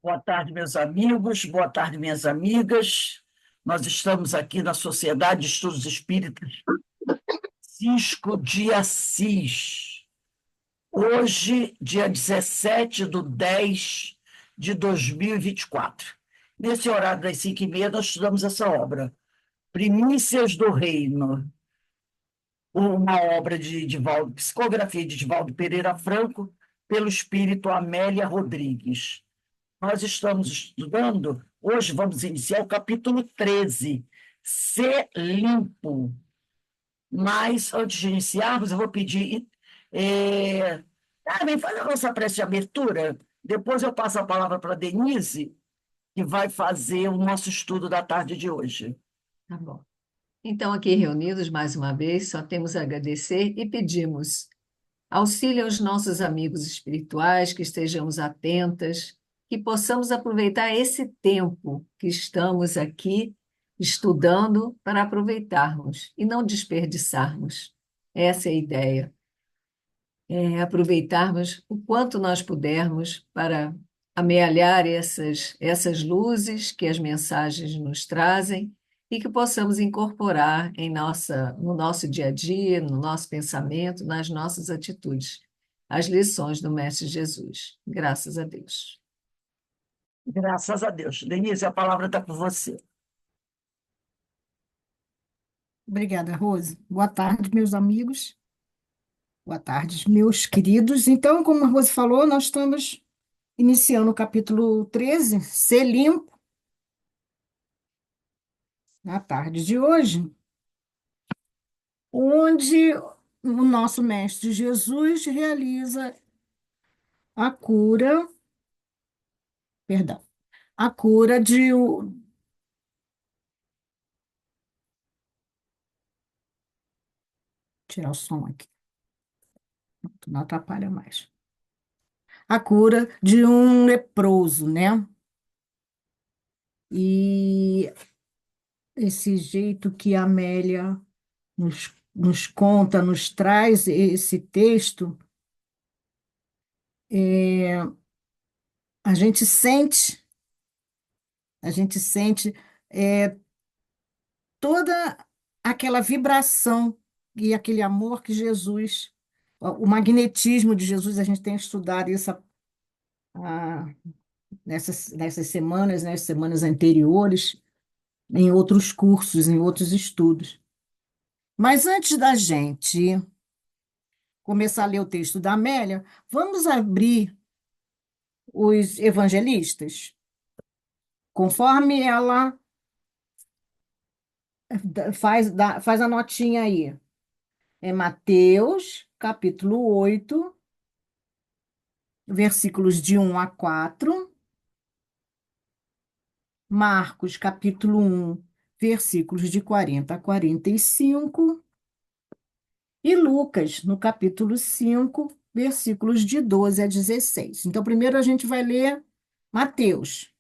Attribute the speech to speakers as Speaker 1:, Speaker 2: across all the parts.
Speaker 1: Boa tarde, meus amigos, boa tarde, minhas amigas. Nós estamos aqui na Sociedade de Estudos Espíritas Francisco de Assis. Hoje, dia 17/10/2024. Nesse horário das 5h30, nós estudamos essa obra, Primícias do Reino, uma obra de Divaldo, psicografia de Divaldo Pereira Franco, pelo espírito Amélia Rodrigues. Nós estamos estudando, hoje vamos iniciar o capítulo 13, Ser Limpo. Mas, antes de iniciarmos, eu vou pedir. Carmen, faz a nossa prece de abertura. Depois eu passo a palavra para a Denise, que vai fazer o nosso estudo da tarde de hoje.
Speaker 2: Tá bom. Então, aqui reunidos mais uma vez, só temos a agradecer e pedimos auxílio aos nossos amigos espirituais, que estejamos atentas, que possamos aproveitar esse tempo que estamos aqui estudando para aproveitarmos e não desperdiçarmos. Essa é a ideia. Aproveitarmos o quanto nós pudermos para amealhar essas luzes que as mensagens nos trazem e que possamos incorporar no nosso dia a dia, no nosso pensamento, nas nossas atitudes, as lições do Mestre Jesus. Graças a Deus.
Speaker 1: Graças a Deus. Denise, a palavra está com você.
Speaker 3: Obrigada, Rose. Boa tarde, meus amigos. Boa tarde, meus queridos. Então, como a Rose falou, nós estamos iniciando o capítulo 13, Ser Limpo, na tarde de hoje, onde o nosso Mestre Jesus realiza a cura, perdão, a cura de. Tirar o som aqui, não atrapalha mais. A cura de um leproso, né? E esse jeito que a Amélia nos conta, nos traz esse texto, é, a gente sente, a gente sente é, toda aquela vibração e aquele amor que Jesus, o magnetismo de Jesus, a gente tem estudado isso a- nessas semanas, né, semanas anteriores, em outros cursos, em outros estudos. Mas antes da gente começar a ler o texto da Amélia, vamos abrir os evangelistas, conforme ela faz a notinha aí. É Mateus, capítulo 8, versículos de 1 a 4. Marcos, capítulo 1, versículos de 40 a 45. E Lucas, no capítulo 5, versículos de 12 a 16. Então, primeiro a gente vai ler Mateus.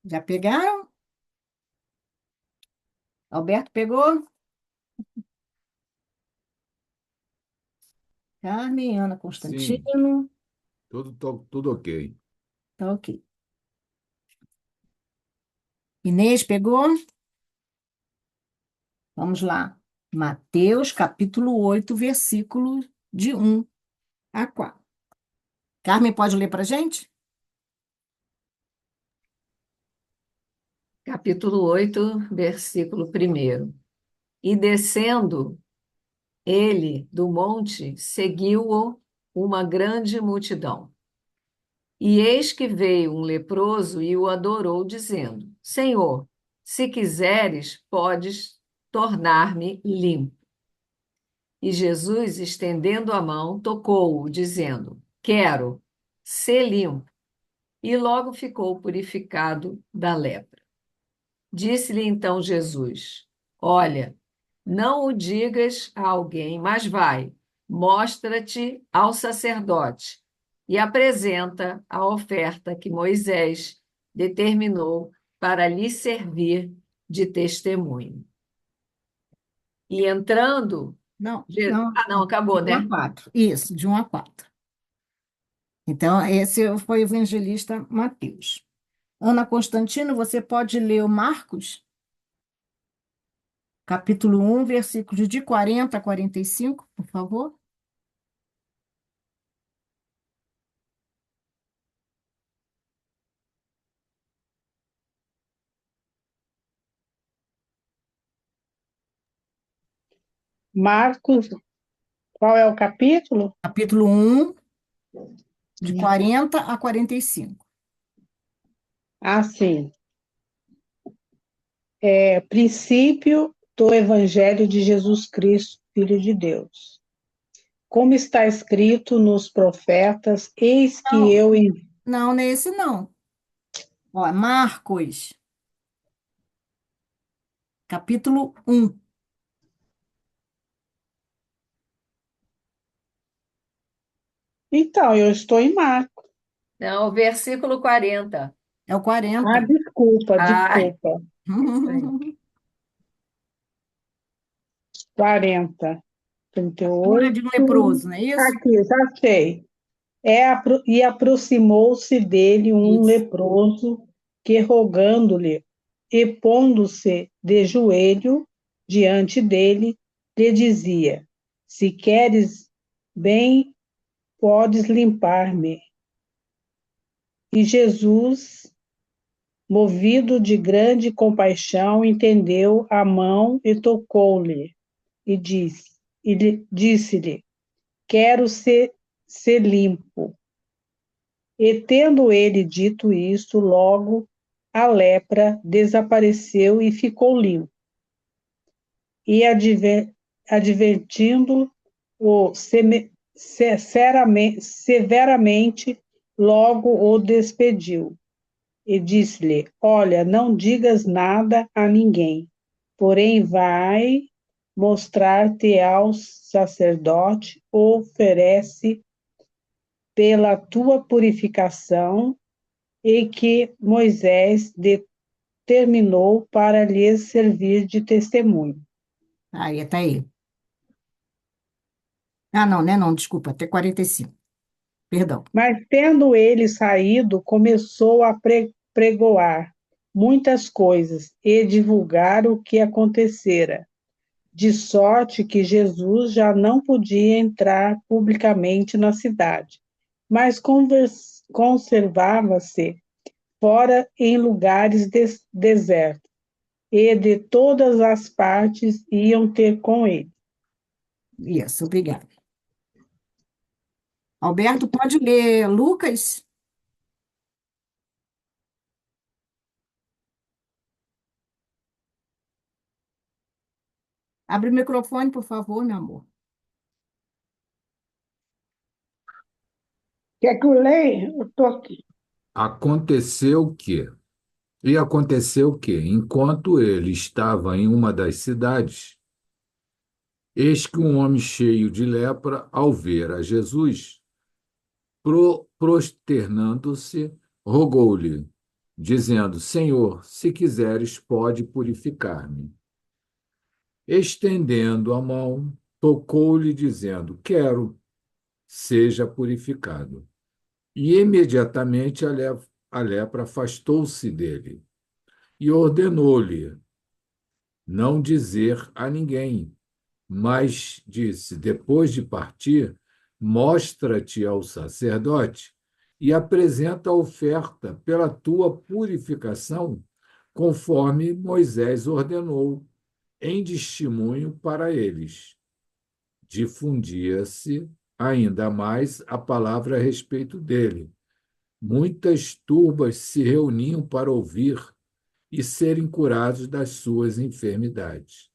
Speaker 3: Já pegaram? Alberto pegou? Carmen, Ana
Speaker 4: Sim,
Speaker 3: Constantino.
Speaker 4: tudo ok.
Speaker 3: Tá ok. Inês pegou? Vamos lá. Mateus, capítulo 8, versículo de 1 a 4. Carmen, pode ler para a gente?
Speaker 2: Capítulo 8, versículo 1. E descendo ele do monte, seguiu-o uma grande multidão. E eis que veio um leproso e o adorou, dizendo: Senhor, se quiseres, podes tornar-me limpo. E Jesus, estendendo a mão, tocou-o, dizendo: Quero, ser limpo. E logo ficou purificado da lepra. Disse-lhe então Jesus: Olha, não o digas a alguém, mas vai, mostra-te ao sacerdote e apresenta a oferta que Moisés determinou para lhe servir de testemunho. E entrando
Speaker 3: Não, não,
Speaker 2: Ah, não, acabou,
Speaker 3: de 1 a
Speaker 2: né?
Speaker 3: 4. Isso, de 1 a 4. Então, esse foi o evangelista Mateus. Ana Constantino, você pode ler o Marcos, capítulo 1, versículos de 40 a 45, por favor?
Speaker 5: Marcos, qual é o capítulo?
Speaker 3: Capítulo 1, de 40 a 45.
Speaker 5: Ah, sim. Princípio do Evangelho de Jesus Cristo, Filho de Deus. Como está escrito nos profetas, eis que
Speaker 3: Não,
Speaker 5: eu
Speaker 3: não, nesse não. Ó, Marcos, capítulo 1.
Speaker 5: Então, eu estou em Marcos.
Speaker 2: Não, versículo 40.
Speaker 3: É o
Speaker 5: Ah,
Speaker 3: 40.
Speaker 5: desculpa,
Speaker 2: Ah,
Speaker 5: desculpa.
Speaker 2: isso aí.
Speaker 5: 40,
Speaker 3: A cura de um
Speaker 5: 38.
Speaker 3: leproso, não é isso?
Speaker 5: Aqui, já sei. E aproximou-se dele um
Speaker 3: Isso.
Speaker 5: leproso que, rogando-lhe e pondo-se de joelho diante dele, lhe dizia: Se queres bem, podes limpar-me. E Jesus, movido de grande compaixão, entendeu a mão e tocou-lhe e disse-lhe: Quero ser limpo. E tendo ele dito isto, logo a lepra desapareceu e ficou limpo. E advertindo-o severamente, logo o despediu. E disse-lhe: Olha, não digas nada a ninguém, porém vai mostrar-te ao sacerdote, oferece pela tua purificação e que Moisés determinou para lhes servir de testemunho.
Speaker 3: Aí, tá aí. Ah, não, né? Não, desculpa, até 45. Perdão.
Speaker 5: Mas, tendo ele saído, começou a pregoar muitas coisas e divulgar o que acontecera, de sorte que Jesus já não podia entrar publicamente na cidade, mas conservava-se fora em lugares desertos, e de todas as partes iam ter com ele.
Speaker 3: Isso, obrigada. Alberto, pode ler Lucas? Abre o microfone, por favor, meu amor.
Speaker 5: Quer que eu leia? Eu estou aqui.
Speaker 4: Aconteceu que, e aconteceu que, enquanto ele estava em uma das cidades, eis que um homem cheio de lepra, ao ver a Jesus, prosternando-se, rogou-lhe, dizendo: Senhor, se quiseres, pode purificar-me. Estendendo a mão, tocou-lhe, dizendo: Quero, seja purificado. E imediatamente a lepra afastou-se dele e ordenou-lhe não dizer a ninguém, mas disse: Depois de partir, mostra-te ao sacerdote e apresenta a oferta pela tua purificação, conforme Moisés ordenou, em testemunho para eles. Difundia-se ainda mais a palavra a respeito dele. Muitas turbas se reuniam para ouvir e serem curados das suas enfermidades.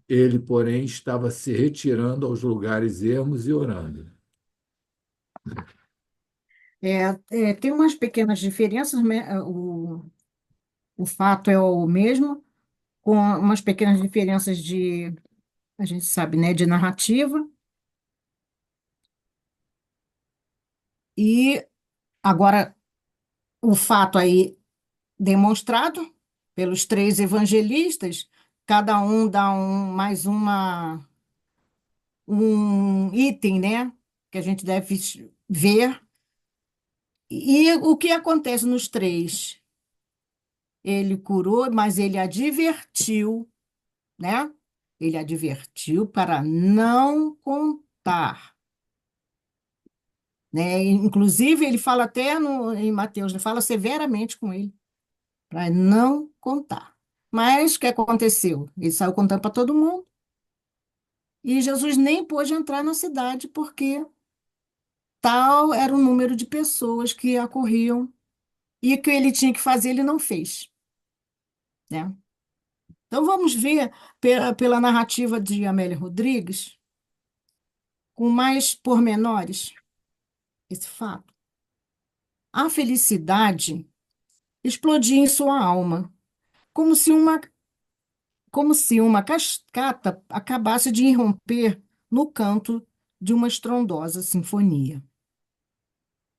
Speaker 4: Ele, porém, estava se retirando aos lugares ermos e orando.
Speaker 3: Tem umas pequenas diferenças, né? O fato é o mesmo, com umas pequenas diferenças de, a gente sabe, né, de narrativa. E agora, o fato aí demonstrado pelos três evangelistas cada um dá mais um item, né? Que a gente deve ver. E o que acontece nos três? Ele curou, mas ele advertiu, né? Ele advertiu para não contar, né? Inclusive, ele fala até em Mateus, ele fala severamente com ele, para não contar. Mas o que aconteceu? Ele saiu contando para todo mundo e Jesus nem pôde entrar na cidade porque tal era o número de pessoas que acorriam e o que ele tinha que fazer, ele não fez, né? Então, vamos ver pela narrativa de Amélia Rodrigues, com mais pormenores, esse fato. A felicidade explodia em sua alma, como se uma, como se uma cascata acabasse de irromper no canto de uma estrondosa sinfonia.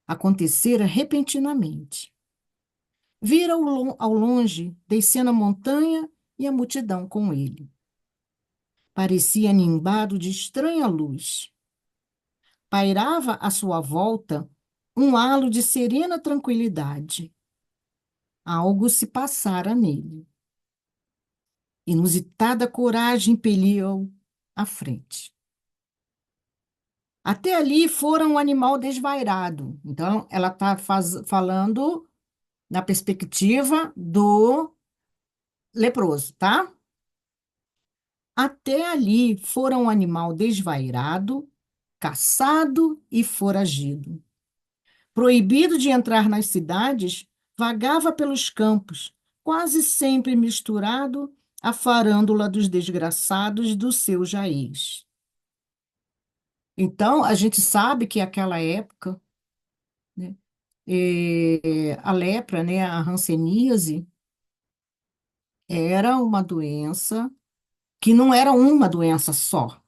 Speaker 3: Acontecera repentinamente. Vira ao longe, descendo a montanha e a multidão com ele. Parecia nimbado de estranha luz. Pairava à sua volta um halo de serena tranquilidade. Algo se passara nele. Inusitada coragem impeliu-o à frente. Até ali fora um animal desvairado. Então, ela está falando na perspectiva do leproso, tá? Até ali fora um animal desvairado, caçado e foragido. Proibido de entrar nas cidades, vagava pelos campos, quase sempre misturado à farândula dos desgraçados do seu jaez. Então, a gente sabe que aquela época, né, a lepra, né, a hanseníase, era uma doença que não era uma doença só.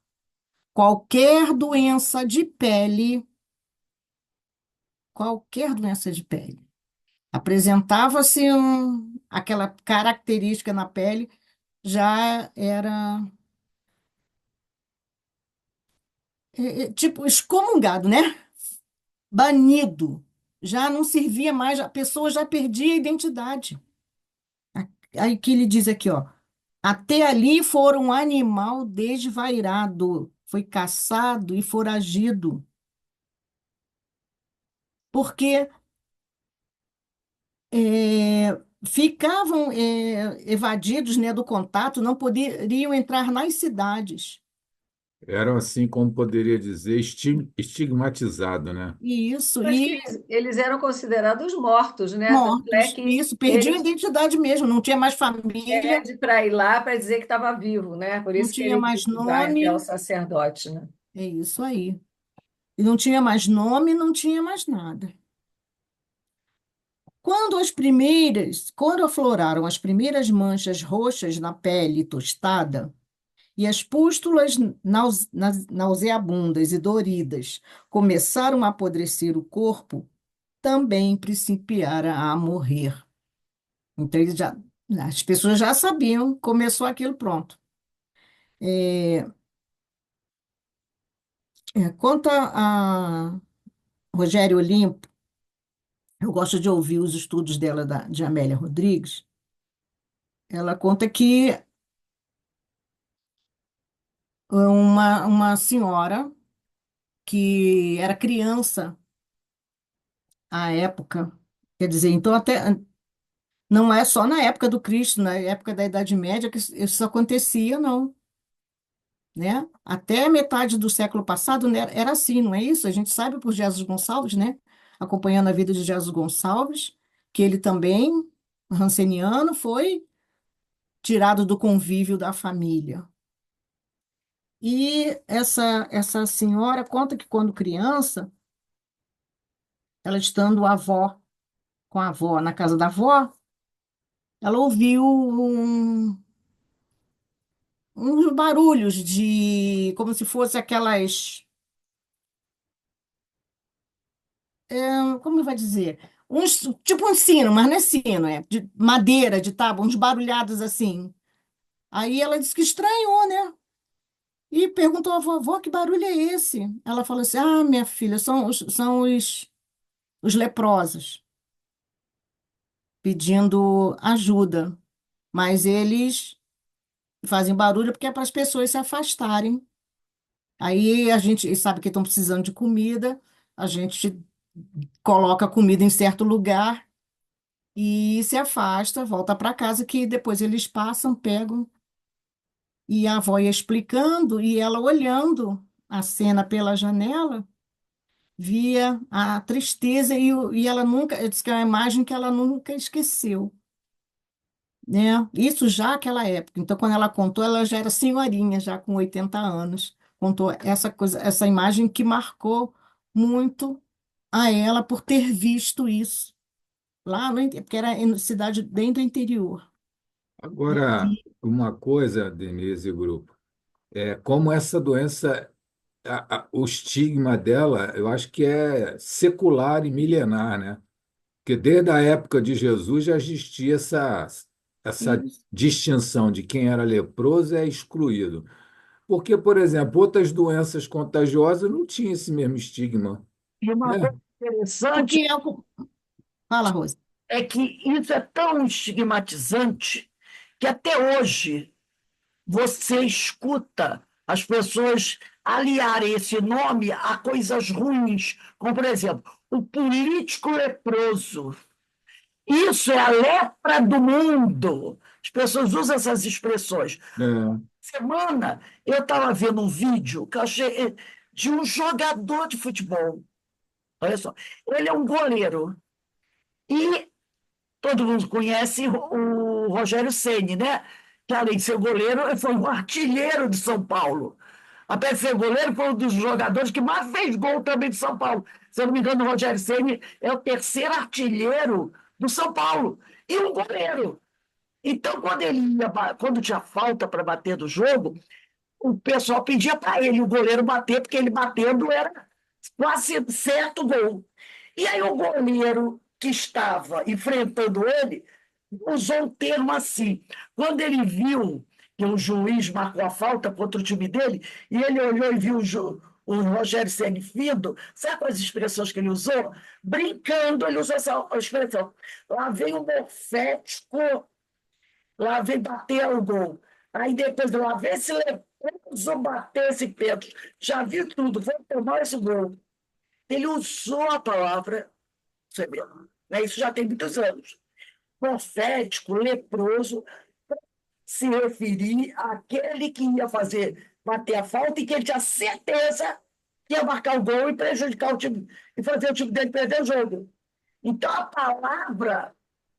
Speaker 3: Qualquer doença de pele, apresentava-se aquela característica na pele, já era tipo excomungado, né? Banido. Já não servia mais, a pessoa já perdia a identidade. Aí que ele diz aqui, ó, até ali fora um animal desvairado, foi caçado e foragido, porque ficavam evadidos, né, do contato, não poderiam entrar nas cidades.
Speaker 4: Eram, assim, como poderia dizer, estigmatizado, né?
Speaker 3: E isso,
Speaker 2: Acho que
Speaker 3: e
Speaker 2: eles eram considerados mortos, né? Tanto é
Speaker 3: mortos,
Speaker 2: que
Speaker 3: isso, perdiam a
Speaker 2: ele
Speaker 3: identidade mesmo, não tinha mais família,
Speaker 2: pede para ir lá para dizer que estava vivo, né? Por
Speaker 3: não
Speaker 2: isso que
Speaker 3: tinha
Speaker 2: ele
Speaker 3: mais
Speaker 2: vai até o
Speaker 3: nome,
Speaker 2: sacerdote, né?
Speaker 3: é isso aí. E não tinha mais nome, não tinha mais nada. Quando afloraram as primeiras manchas roxas na pele tostada e as pústulas nauseabundas e doridas começaram a apodrecer o corpo, também principiara a morrer. Então, as pessoas já sabiam, começou aquilo pronto. É, quanto a Rogério Olimpo, eu gosto de ouvir os estudos dela, de Amélia Rodrigues. Ela conta que uma senhora que era criança à época, quer dizer, então até não é só na época do Cristo, na época da Idade Média que isso acontecia, não, né? Até a metade do século passado, né, era assim, não é isso? A gente sabe por Jesus Gonçalves, né? Acompanhando a vida de Jesus Gonçalves, que ele também, ranceniano, foi tirado do convívio da família. E essa senhora conta que quando criança, ela estando com a avó na casa da avó, ela ouviu uns barulhos de, como se fosse aquelas, como vai dizer? Tipo um sino, mas não é sino, é de madeira, de tábua, uns barulhados assim. Aí ela disse que estranhou, né? E perguntou à vovó, que barulho é esse? Ela falou assim, ah, minha filha, são os leprosos pedindo ajuda. Mas eles fazem barulho porque é para as pessoas se afastarem. Aí a gente sabe que estão precisando de comida, a gente coloca a comida em certo lugar e se afasta, volta para casa, que depois eles passam, pegam. E a avó ia explicando e ela olhando a cena pela janela, via a tristeza e ela nunca, eu disse que é uma imagem que ela nunca esqueceu, né? Isso já naquela época. Então, quando ela contou, ela já era senhorinha, já com 80 anos. Contou essa coisa, essa imagem que marcou muito a ela por ter visto isso lá porque era em cidade bem do interior.
Speaker 4: Agora,
Speaker 3: E
Speaker 4: uma coisa, Denise e grupo, é como essa doença, o estigma dela, eu acho que é secular e milenar, né? Porque desde a época de Jesus já existia essa
Speaker 3: isso.
Speaker 4: distinção de quem era leproso é excluído. Porque, por exemplo, outras doenças contagiosas não tinham esse mesmo estigma,
Speaker 1: E uma
Speaker 4: né?
Speaker 1: coisa interessante
Speaker 3: Porque é Fala, Rose.
Speaker 1: é que isso é tão estigmatizante que até hoje você escuta as pessoas aliarem esse nome a coisas ruins, como, por exemplo, o político leproso. Isso é a lepra do mundo. As pessoas usam essas expressões.
Speaker 4: É.
Speaker 1: Semana eu estava vendo um vídeo que eu achei de um jogador de futebol. Olha só, ele é um goleiro. E todo mundo conhece o Rogério Ceni, né? Que além de ser goleiro, ele foi um artilheiro de São Paulo. Apesar de ser goleiro, foi um dos jogadores que mais fez gol também de São Paulo. Se eu não me engano, o Rogério Ceni é o terceiro artilheiro do São Paulo. E um goleiro. Então, quando tinha falta para bater do jogo, o pessoal pedia para ele, o goleiro bater, porque ele batendo era quase certo gol. E aí o goleiro que estava enfrentando ele usou um termo assim. Quando ele viu que o juiz marcou a falta contra o time dele, e ele olhou e viu o Rogério Ceni fido, sabe as expressões que ele usou? Brincando, ele usou essa expressão. Lá vem o morfético, lá vem bater o gol. Aí depois lá vem se leproso bater esse pênalti. Já viu tudo, vou tomar esse gol. Ele usou a palavra, você vê, né? Isso já tem muitos anos. Profético, leproso, se referir àquele que ia bater a falta e que ele tinha certeza que ia marcar o gol e prejudicar o time, e fazer o time dele perder o jogo. Então a palavra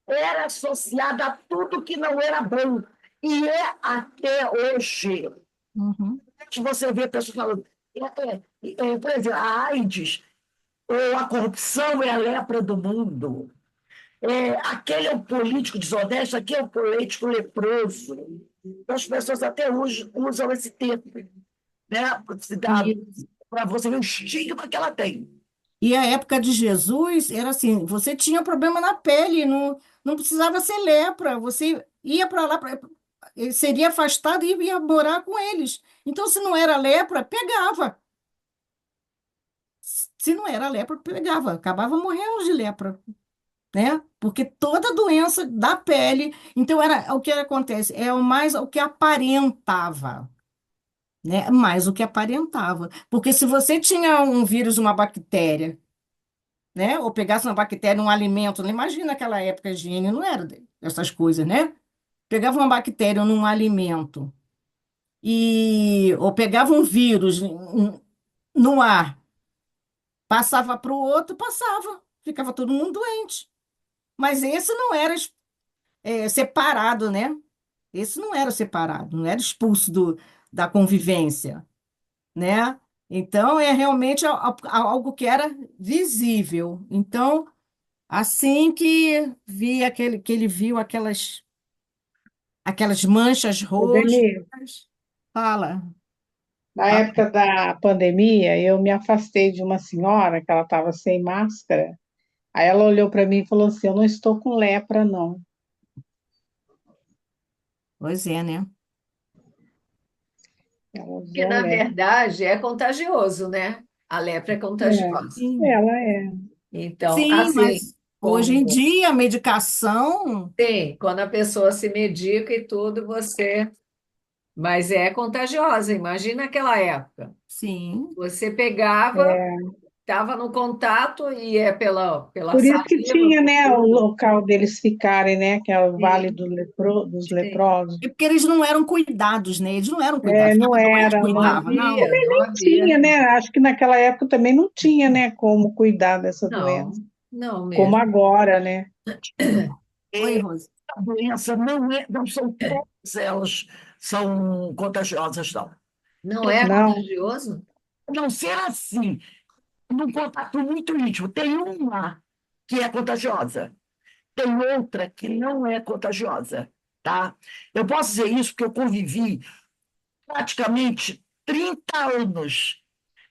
Speaker 1: era associada a tudo que não era bom. E é até hoje.
Speaker 3: Uhum.
Speaker 1: Você vê pessoas falando, por exemplo, a AIDS ou a corrupção é a lepra do mundo. Aquele é o político desonesto, aquele é o político leproso. Então, as pessoas até hoje usam esse termo, né?
Speaker 3: E,
Speaker 1: Para você ver o estigma que ela tem.
Speaker 3: e a época de Jesus era assim, você tinha problema na pele, não precisava ser lepra, você ia para lá, seria afastado e ia morar com eles. Então, se não era lepra, pegava. Se não era lepra, pegava, acabava morrendo de lepra, né? Porque toda doença da pele, então era o que acontece, é o que aparentava, né? Mais o que aparentava. Porque se você tinha um vírus, uma bactéria, né? Ou pegasse uma bactéria num alimento, não imagina naquela época a higiene, não era essas coisas, né? Pegava uma bactéria num alimento ou pegava um vírus no ar, passava para o outro, passava, ficava todo mundo doente. Mas esse não era separado, né? Esse não era separado, não era expulso da convivência, né? Então, é realmente algo que era visível. Então, assim que ele viu aquelas manchas
Speaker 5: Ô,
Speaker 3: roxas,
Speaker 5: Denise,
Speaker 3: fala,
Speaker 5: na
Speaker 3: fala.
Speaker 5: época da pandemia, eu me afastei de uma senhora que ela estava sem máscara. Aí ela olhou para mim e falou assim: Eu não estou com lepra, não.
Speaker 3: Pois é, né?
Speaker 5: Ela
Speaker 2: Que,
Speaker 5: usou a
Speaker 2: na
Speaker 5: lepra.
Speaker 2: verdade, é contagioso, né? A lepra é contagiosa.
Speaker 3: Sim,
Speaker 5: Ela é.
Speaker 2: Então,
Speaker 3: sim,
Speaker 2: assim,
Speaker 3: mas hoje em
Speaker 2: como
Speaker 3: dia a medicação,
Speaker 2: tem, quando a pessoa se medica e tudo, você. Mas é contagiosa. Imagina aquela época.
Speaker 3: sim,
Speaker 2: Você pegava, estava no contato e é pela
Speaker 5: Por isso que
Speaker 2: saliva,
Speaker 5: tinha,
Speaker 2: por
Speaker 5: né, o
Speaker 2: tudo.
Speaker 5: local deles ficarem, né, que é o Vale
Speaker 2: Sim,
Speaker 5: dos
Speaker 2: sim.
Speaker 5: Leprosos.
Speaker 3: é porque eles não eram cuidados, né? Eles não eram
Speaker 5: É,
Speaker 3: cuidados.
Speaker 5: não
Speaker 3: Ficava doente,
Speaker 5: era,
Speaker 2: Não
Speaker 5: não
Speaker 3: cuidava, não.
Speaker 2: havia, não havia.
Speaker 5: tinha, né? Acho que naquela época também não tinha, né, como cuidar dessa doença,
Speaker 2: Não, não
Speaker 5: como
Speaker 2: mesmo.
Speaker 5: agora, né?
Speaker 3: Oi,
Speaker 1: É,
Speaker 3: Rose.
Speaker 1: a doença não são todas elas são contagiosas, não.
Speaker 2: Não é
Speaker 5: Não,
Speaker 2: contagioso?
Speaker 1: Não ser assim, num contato muito íntimo. Tem uma que é contagiosa, tem outra que não é contagiosa, tá? Eu posso dizer isso porque eu convivi praticamente 30 anos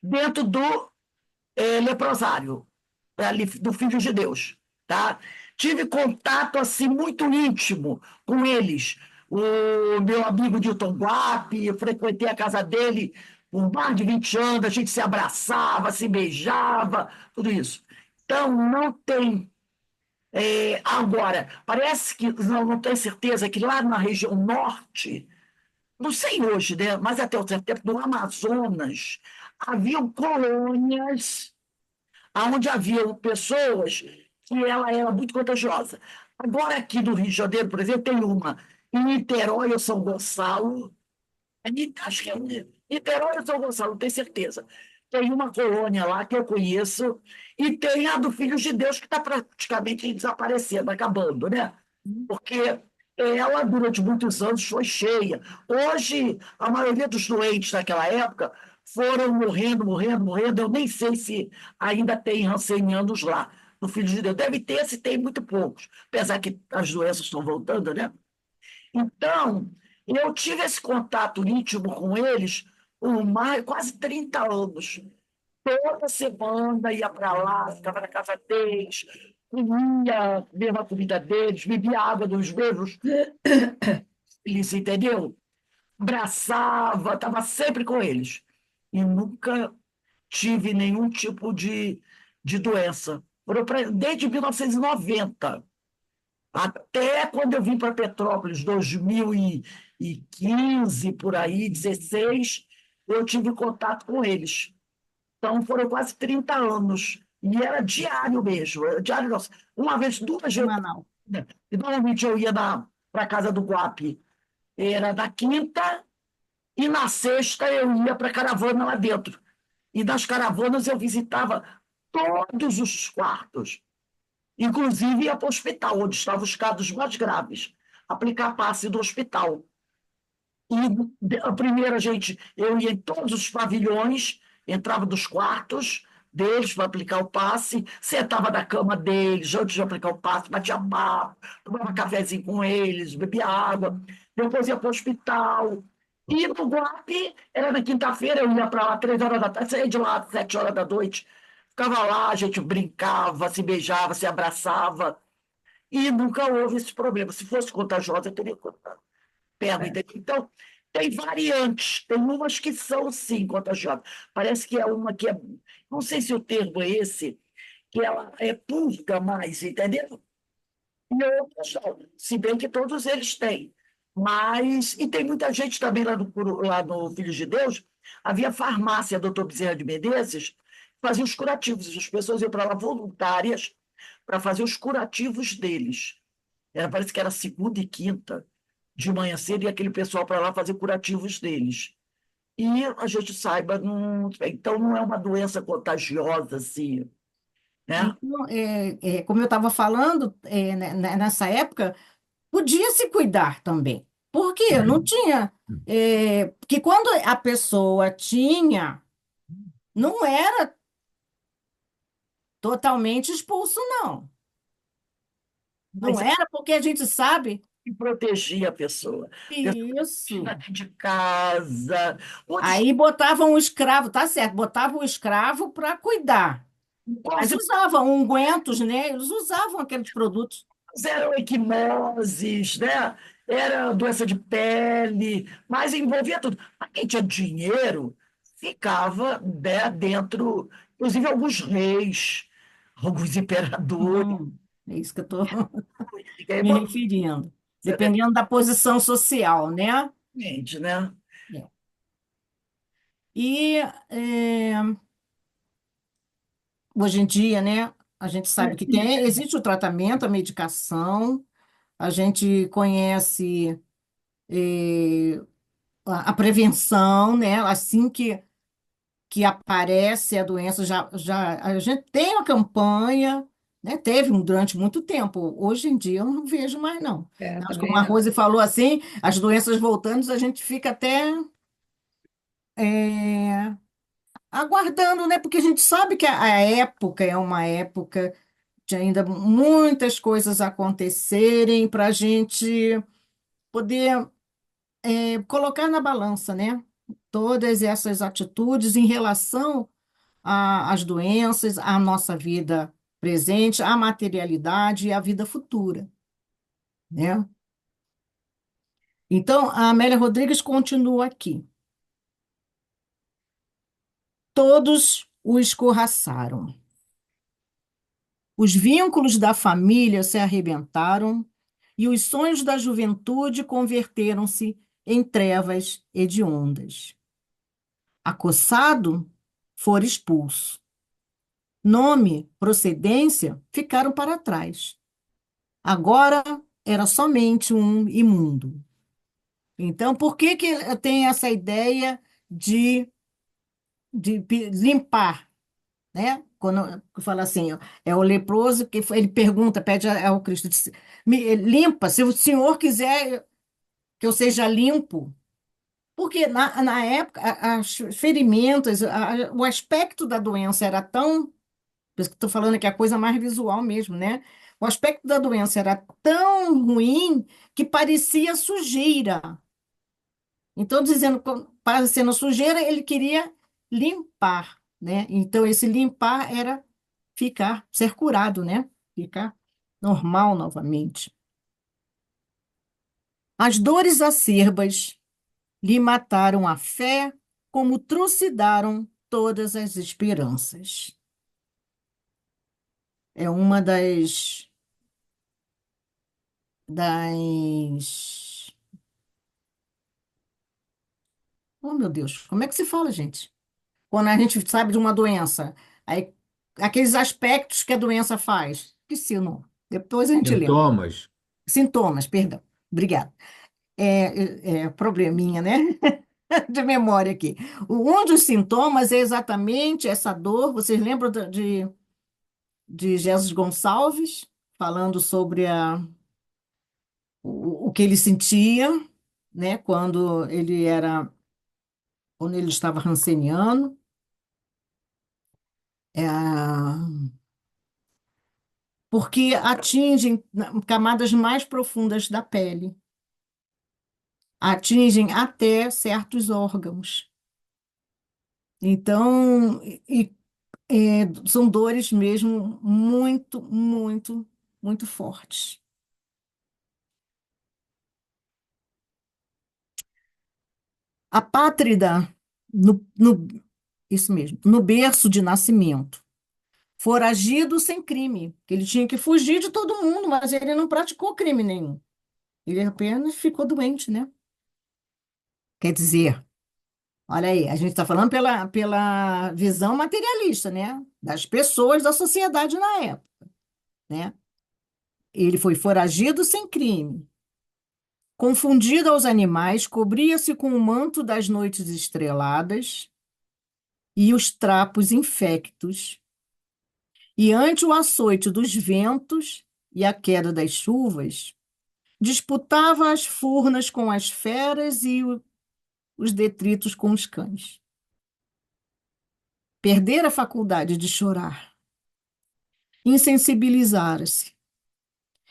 Speaker 1: dentro do leprosário, ali, do Filho de Deus, tá? Tive contato assim muito íntimo com eles. O meu amigo Dilton Guape, eu frequentei a casa dele por mais de 20 anos, a gente se abraçava, se beijava, tudo isso. Então, não tem. Agora, parece que, não tenho certeza, que lá na região norte, não sei hoje, né? Mas até o certo tempo, no Amazonas, haviam colônias onde haviam pessoas que ela era muito contagiosa. Agora, aqui no Rio de Janeiro, por exemplo, tem uma em Niterói ou São Gonçalo, acho que é Niterói ou São Gonçalo, não tenho certeza. Tem uma colônia lá que eu conheço, e tem a do Filhos de Deus, que está praticamente desaparecendo, acabando, né? Porque ela, durante muitos anos, foi cheia. Hoje, a maioria dos doentes naquela época foram morrendo, morrendo, morrendo. Eu nem sei se ainda tem rancenianos lá, no Filho de Deus. Deve ter, se tem, muito poucos. Apesar que as doenças estão voltando, né? Então, eu tive esse contato íntimo com eles por quase 30 anos. Toda semana ia para lá, ficava na casa deles, comia a mesma comida deles, bebia água dos mesmos, eles, entendeu? Abraçava, estava sempre com eles. E nunca tive nenhum tipo de doença. Desde 1990, até quando eu vim para Petrópolis, 2015, por aí, 16, eu tive contato com eles. Então, foram quase 30 anos. E era diário mesmo, diário nosso. Uma vez, duas vezes.
Speaker 3: Semanal.
Speaker 1: Né? E normalmente eu ia para a casa do Guape. Era na quinta, e na sexta eu ia para a caravana lá dentro. E nas caravanas eu visitava todos os quartos. Inclusive ia para o hospital, onde estavam os casos mais graves. Aplicar passe do hospital. E a primeira, gente, eu ia em todos os pavilhões, entrava dos quartos deles para aplicar o passe, sentava na cama deles antes de aplicar o passe, batia papo, tomava cafezinho com eles, bebia água, depois ia para o hospital. E no Guape, era na quinta-feira, eu ia para lá 3 horas da tarde, saía de lá 7 horas da noite, ficava lá, a gente brincava, se beijava, se abraçava, e nunca houve esse problema. Se fosse contagiosa, eu teria pego,
Speaker 3: É.
Speaker 1: entendeu? Então, tem variantes, tem umas que são, sim, contagiosas. Parece que é uma que é, não sei se o termo é esse, que ela é pública mais, entendeu? E outras não, se bem que todos eles têm. Mas, e tem muita gente também lá no Filhos de Deus, havia farmácia, doutor Bezerra de Menezes, fazia os curativos, as pessoas iam para lá voluntárias para fazer os curativos deles. Parece que era segunda e quinta, de manhã cedo, e aquele pessoal para lá fazer curativos deles. E a gente saiba, então não é uma doença contagiosa, assim, né?
Speaker 3: Então, como eu estava falando, nessa época, podia se cuidar também. Por quê? Não tinha. Porque quando a pessoa tinha, não era totalmente expulso, não. Não
Speaker 1: Mas é
Speaker 3: era porque a gente sabe
Speaker 1: que protegia a pessoa. A pessoa tinha
Speaker 3: isso.
Speaker 1: dentro de casa, onde
Speaker 3: Aí botavam o escravo, tá certo, botavam o escravo para cuidar. Mas
Speaker 1: quase
Speaker 3: usavam ungüentos, né? Eles usavam aqueles produtos.
Speaker 1: eram equimoses, né? era doença de pele, mas envolvia tudo. Mas quem tinha dinheiro ficava, né, dentro, inclusive alguns reis, alguns imperadores.
Speaker 3: É isso que eu estou
Speaker 1: Fica
Speaker 3: me referindo. Dependendo da posição social, né?
Speaker 1: potente, né?
Speaker 3: É. E hoje em dia, né, a gente sabe que existe o tratamento, a medicação, a gente conhece a prevenção, né? Assim que aparece a doença, já a gente tem uma campanha, né? Teve durante muito tempo. Hoje em dia eu não vejo mais, não. Acho que como
Speaker 5: Também
Speaker 3: a
Speaker 5: não.
Speaker 3: Rose falou assim, as doenças voltando, a gente fica até é, aguardando, né? Porque a gente sabe que a época é uma época de ainda muitas coisas acontecerem para a gente poder colocar na balança, né? Todas essas atitudes em relação às doenças, à nossa vida presente, à materialidade e à vida futura, né? Então, a Amélia Rodrigues continua aqui. Todos o escorraçaram. Os vínculos da família se arrebentaram e os sonhos da juventude converteram-se em trevas hediondas. Acossado, fora expulso. Nome, procedência ficaram para trás. Agora era somente um imundo. Então, por que que tem essa ideia de limpar, né? Quando fala assim, é o leproso que ele pergunta, pede ao Cristo, limpa, se o Senhor quiser que eu seja limpo. Porque na época, as ferimentas, o aspecto da doença era tão. Por isso que estou falando que é a coisa mais visual mesmo, né? O aspecto da doença era tão ruim que parecia sujeira. Então, dizendo, parecendo sujeira, ele queria limpar, né? Então, esse limpar era ser curado, né? Ficar normal novamente. As dores acerbas lhe mataram a fé, como trucidaram todas as esperanças. É uma das... Oh, meu Deus, como é que se fala, gente? Quando a gente sabe de uma doença, aí, aqueles aspectos que a doença faz. Esqueci o nome. Depois a gente lembra.
Speaker 4: Sintomas.
Speaker 3: Sintomas, perdão. Obrigada. Probleminha, né? De memória aqui. Um dos sintomas é exatamente essa dor. Vocês lembram de Jesus Gonçalves, falando sobre o que ele sentia, né, quando ele estava ranceniano, é, porque atingem camadas mais profundas da pele, atingem até certos órgãos. Então, são dores mesmo muito, muito, muito fortes. A pátrida, isso mesmo, no berço de nascimento, foragido sem crime, que ele tinha que fugir de todo mundo, mas ele não praticou crime nenhum. Ele apenas ficou doente, né? Quer dizer, olha aí, a gente está falando pela visão materialista, né? Das pessoas da sociedade na época, né? Ele foi foragido sem crime. Confundido aos animais, cobria-se com o manto das noites estreladas e os trapos infectos, e ante o açoite dos ventos e a queda das chuvas, disputava as furnas com as feras e os detritos com os cães. Perdera a faculdade de chorar, insensibilizara-se,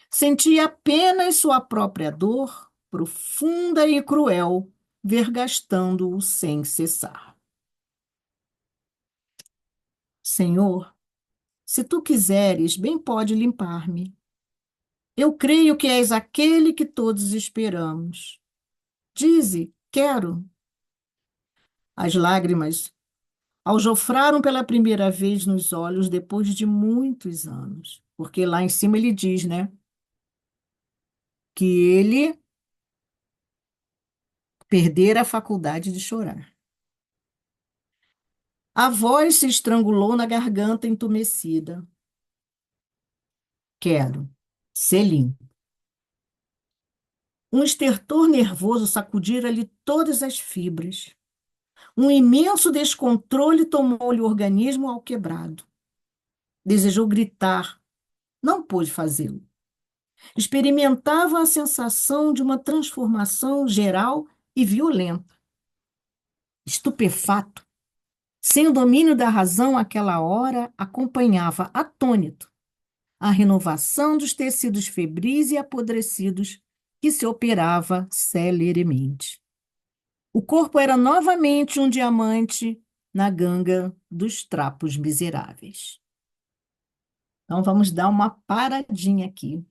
Speaker 3: sentia apenas sua própria dor, profunda e cruel, vergastando-o sem cessar. Senhor, se tu quiseres, bem pode limpar-me. Eu creio que és aquele que todos esperamos. Dize, quero. As lágrimas aljofraram pela primeira vez nos olhos depois de muitos anos. Porque lá em cima ele diz, né, que ele perdera a faculdade de chorar. A voz se estrangulou na garganta entumecida. Quero. Selim. Um estertor nervoso sacudira-lhe todas as fibras. Um imenso descontrole tomou-lhe o organismo ao quebrado. Desejou gritar, não pôde fazê-lo. Experimentava a sensação de uma transformação geral e violenta. Estupefato, sem o domínio da razão, àquela hora acompanhava atônito a renovação dos tecidos febris e apodrecidos que se operava celeremente. O corpo era novamente um diamante na ganga dos trapos miseráveis. Então, vamos dar uma paradinha aqui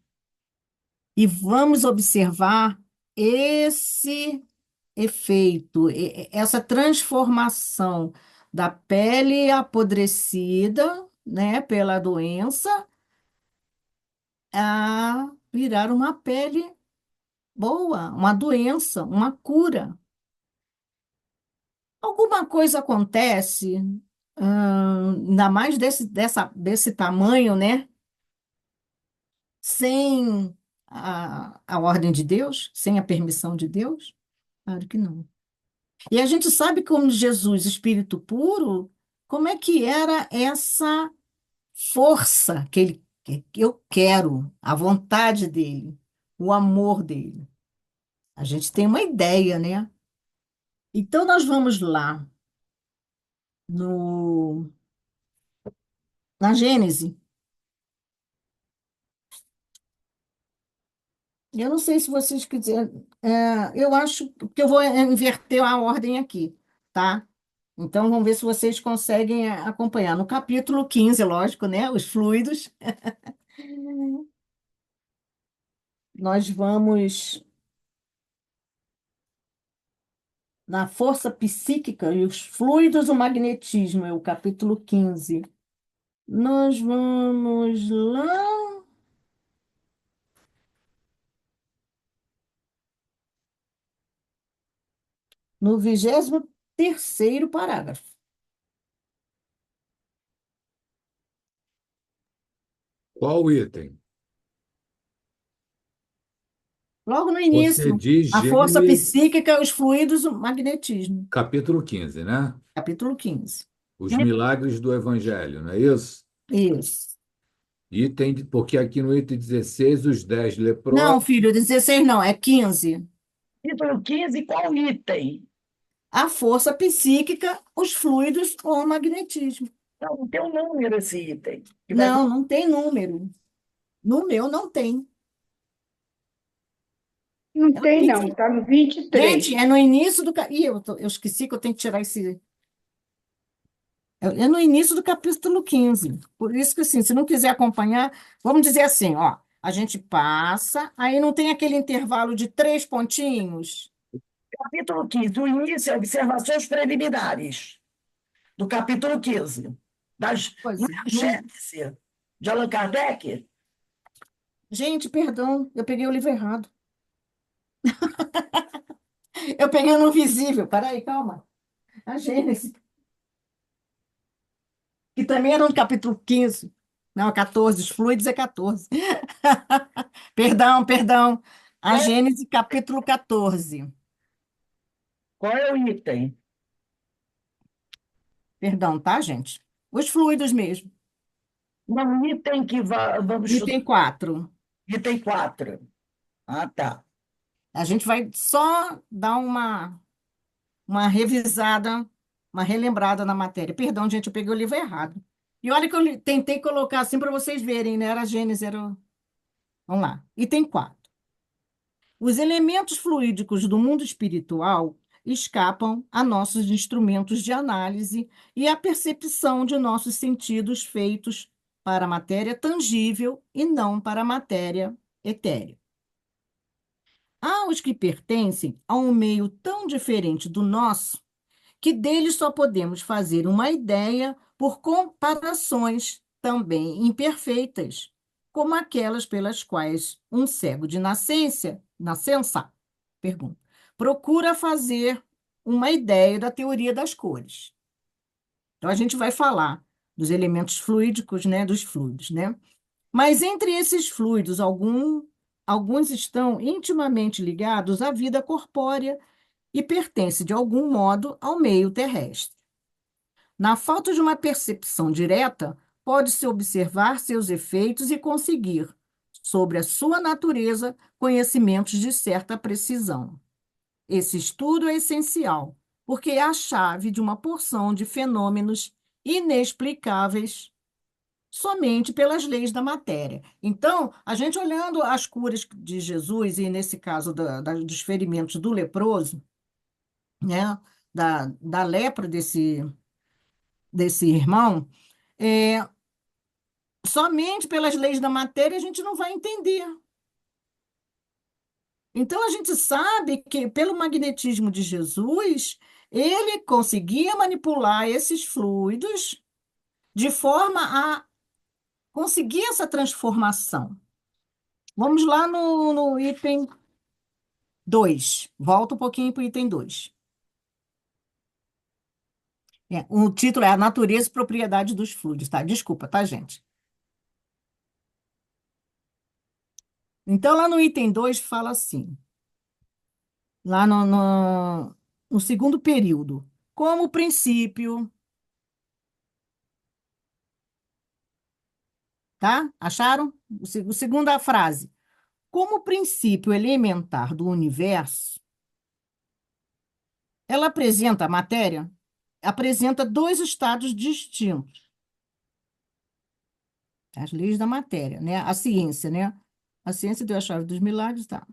Speaker 3: e vamos observar esse efeito, essa transformação da pele apodrecida, né, pela doença, a virar uma pele boa, uma doença, uma cura. Alguma coisa acontece, ainda mais desse tamanho, né? Sem a ordem de Deus, sem a permissão de Deus? Claro que não. E a gente sabe como Jesus, Espírito puro, como é que era essa força que eu quero, a vontade dele, o amor dele. A gente tem uma ideia, né? Então, nós vamos lá no, na Gênese. Eu não sei se vocês quiserem. Eu acho que eu vou inverter a ordem aqui, tá? Então, vamos ver se vocês conseguem acompanhar. No capítulo 15, lógico, né? Os fluidos. Nós vamos na força psíquica e os fluidos, o magnetismo, é o capítulo 15. Nós vamos lá no 23º parágrafo.
Speaker 4: Qual item?
Speaker 3: Logo no
Speaker 4: Você
Speaker 3: início,
Speaker 4: diz
Speaker 3: a força
Speaker 4: Gênesis,
Speaker 3: psíquica, os fluidos, o magnetismo.
Speaker 4: capítulo 15, né?
Speaker 3: Capítulo 15.
Speaker 4: Os milagres do Evangelho, não é isso?
Speaker 3: Isso.
Speaker 4: Porque aqui no item 16, os 10
Speaker 3: Não,
Speaker 4: leprosos.
Speaker 3: filho, 16 não, é 15.
Speaker 1: Capítulo 15, qual item?
Speaker 3: A força psíquica, os fluidos ou o magnetismo.
Speaker 1: Não tem um número esse item. Que vai...
Speaker 3: Não, não tem número. No meu não tem.
Speaker 5: Não
Speaker 3: É no
Speaker 5: tem, não.
Speaker 3: início.
Speaker 5: Está no
Speaker 3: Gente,
Speaker 5: 23.
Speaker 3: é no início do. Ih, eu esqueci que eu tenho que tirar esse. É no início do capítulo 15. Por isso que, assim, se não quiser acompanhar, vamos dizer assim, ó, a gente passa, aí não tem aquele intervalo de 3 pontinhos?
Speaker 1: Capítulo 15, o início é observações preliminares, do capítulo 15.
Speaker 3: Pois
Speaker 1: Não
Speaker 3: é.
Speaker 1: é a Gênese de Allan Kardec?
Speaker 3: Gente, perdão, eu peguei o livro errado. Eu peguei no visível. Peraí, calma. A Gênesis, que também era no capítulo 15. Não, é 14, os fluidos é 14. Perdão, perdão. A
Speaker 1: Qual é,
Speaker 3: Gênesis, capítulo 14.
Speaker 1: qual é o item?
Speaker 3: Perdão, tá, gente? Os fluidos mesmo.
Speaker 1: Não, item que vamos estudar.
Speaker 3: Item 4.
Speaker 1: Item 4. Ah, tá.
Speaker 3: A gente vai só dar uma revisada, uma relembrada na matéria. Perdão, gente, eu peguei o livro errado. E olha que eu tentei colocar assim para vocês verem, né? Era Gênesis, era. Vamos lá. Item 4. Os elementos fluídicos do mundo espiritual escapam a nossos instrumentos de análise e à percepção de nossos sentidos feitos para a matéria tangível e não para a matéria etéreo. Há os que pertencem a um meio tão diferente do nosso que deles só podemos fazer uma ideia por comparações também imperfeitas, como aquelas pelas quais um cego de nascença, pergunta, procura fazer uma ideia da teoria das cores. Então, a gente vai falar dos elementos fluídicos, né, dos fluidos, né? Mas entre esses fluidos, alguns estão intimamente ligados à vida corpórea e pertencem, de algum modo, ao meio terrestre. Na falta de uma percepção direta, pode-se observar seus efeitos e conseguir, sobre a sua natureza, conhecimentos de certa precisão. Esse estudo é essencial, porque é a chave de uma porção de fenômenos inexplicáveis somente pelas leis da matéria. Então, a gente olhando as curas de Jesus, e nesse caso dos ferimentos do leproso, né, da lepra desse irmão, é, somente pelas leis da matéria a gente não vai entender. Então, a gente sabe que, pelo magnetismo de Jesus, ele conseguia manipular esses fluidos de forma a conseguir essa transformação. Vamos lá no item 2. Volta um pouquinho para o item 2. O título é A Natureza e Propriedade dos Fluidos, tá? Desculpa, tá, gente? Então, lá no item 2 fala assim, lá no segundo período, como princípio, tá? Acharam? Segunda frase. Como princípio elementar do universo, ela apresenta, a matéria, apresenta dois estados distintos. As leis da matéria, né? A ciência, né? A ciência deu a chave dos milagres, tá?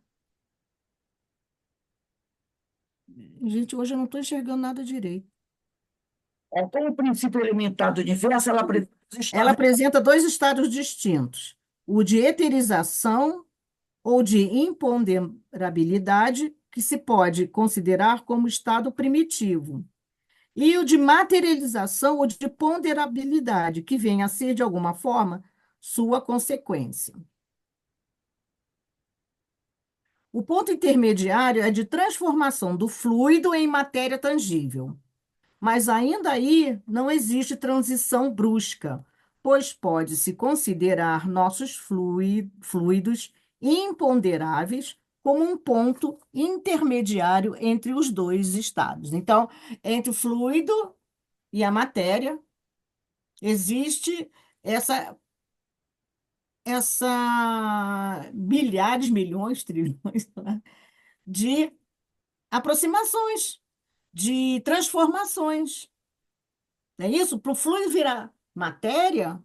Speaker 3: Gente, hoje eu não estou enxergando nada direito.
Speaker 1: Como princípio elementar do universo, ela apresenta os
Speaker 3: Ela
Speaker 1: estados.
Speaker 3: apresenta dois estados distintos: o de eterização ou de imponderabilidade, que se pode considerar como estado primitivo, e o de materialização ou de ponderabilidade, que vem a ser, de alguma forma, sua consequência. O ponto intermediário é de transformação do fluido em matéria tangível. Mas ainda aí não existe transição brusca, pois pode-se considerar nossos fluidos imponderáveis como um ponto intermediário entre os dois estados. Então, entre o fluido e a matéria, existe essa milhares, milhões, trilhões, né, de aproximações, de transformações. Não é isso? Para o fluido virar matéria,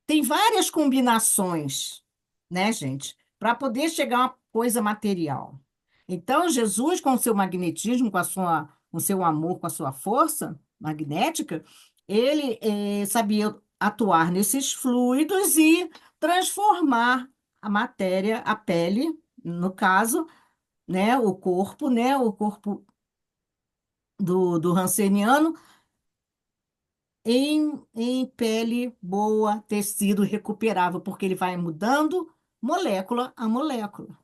Speaker 3: tem várias combinações, né, gente? Para poder chegar a uma coisa material. Então, Jesus, com o seu magnetismo, com o seu amor, com a sua força magnética, ele sabia atuar nesses fluidos e transformar a matéria, a pele, no caso, né, o corpo do Ranceniano, em pele boa, tecido recuperável, porque ele vai mudando molécula a molécula,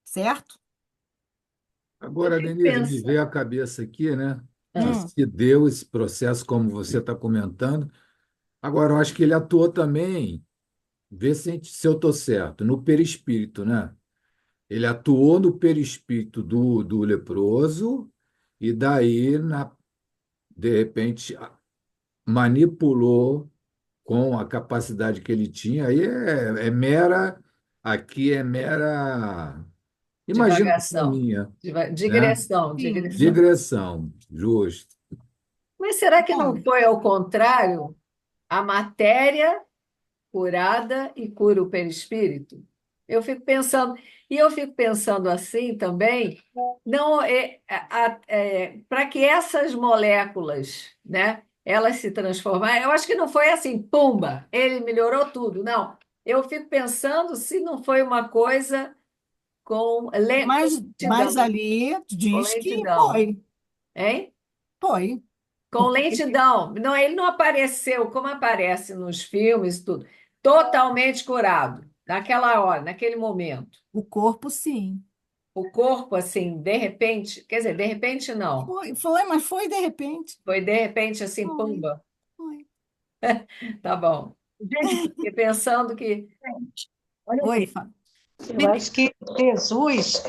Speaker 3: certo?
Speaker 2: Eu
Speaker 4: Agora,
Speaker 2: fico
Speaker 4: Denise, me
Speaker 2: pensando.
Speaker 4: veio à cabeça aqui, né, que
Speaker 3: Hum,
Speaker 4: se deu esse processo, como você está comentando. Agora, eu acho que ele atuou também, vê se eu estou certo, no perispírito, né? Ele atuou no perispírito do leproso e daí, de repente, manipulou com a capacidade que ele tinha. Aí aqui é mera imaginação
Speaker 2: Divagação.
Speaker 4: minha, né?
Speaker 2: Digressão,
Speaker 3: sim.
Speaker 2: digressão.
Speaker 4: Digressão, justo.
Speaker 2: Mas será que não
Speaker 3: Bom,
Speaker 2: foi ao contrário? A matéria curada e cura o perispírito? Eu fico pensando, e eu fico pensando assim também, não para que essas moléculas, né, elas se transformarem, eu acho que não foi assim, pumba, ele melhorou tudo, não. Eu fico pensando se não foi uma coisa com
Speaker 3: Mas
Speaker 2: lentidão,
Speaker 3: ali
Speaker 2: com
Speaker 3: diz que
Speaker 2: lentidão, hein?
Speaker 3: foi.
Speaker 2: Com
Speaker 3: Porque
Speaker 2: lentidão. Não, ele não apareceu como aparece nos filmes, tudo, totalmente curado, naquela hora, naquele momento.
Speaker 3: o corpo, sim.
Speaker 2: O corpo, assim, de repente, quer dizer, de repente não.
Speaker 3: Mas foi de repente.
Speaker 2: Foi de repente assim,
Speaker 3: Foi,
Speaker 2: pumba.
Speaker 3: foi.
Speaker 2: Tá bom.
Speaker 1: Gente,
Speaker 2: Fiquei pensando que.
Speaker 1: gente, olha
Speaker 3: Oi,
Speaker 1: aqui.
Speaker 3: Fábio.
Speaker 5: Eu acho que Jesus,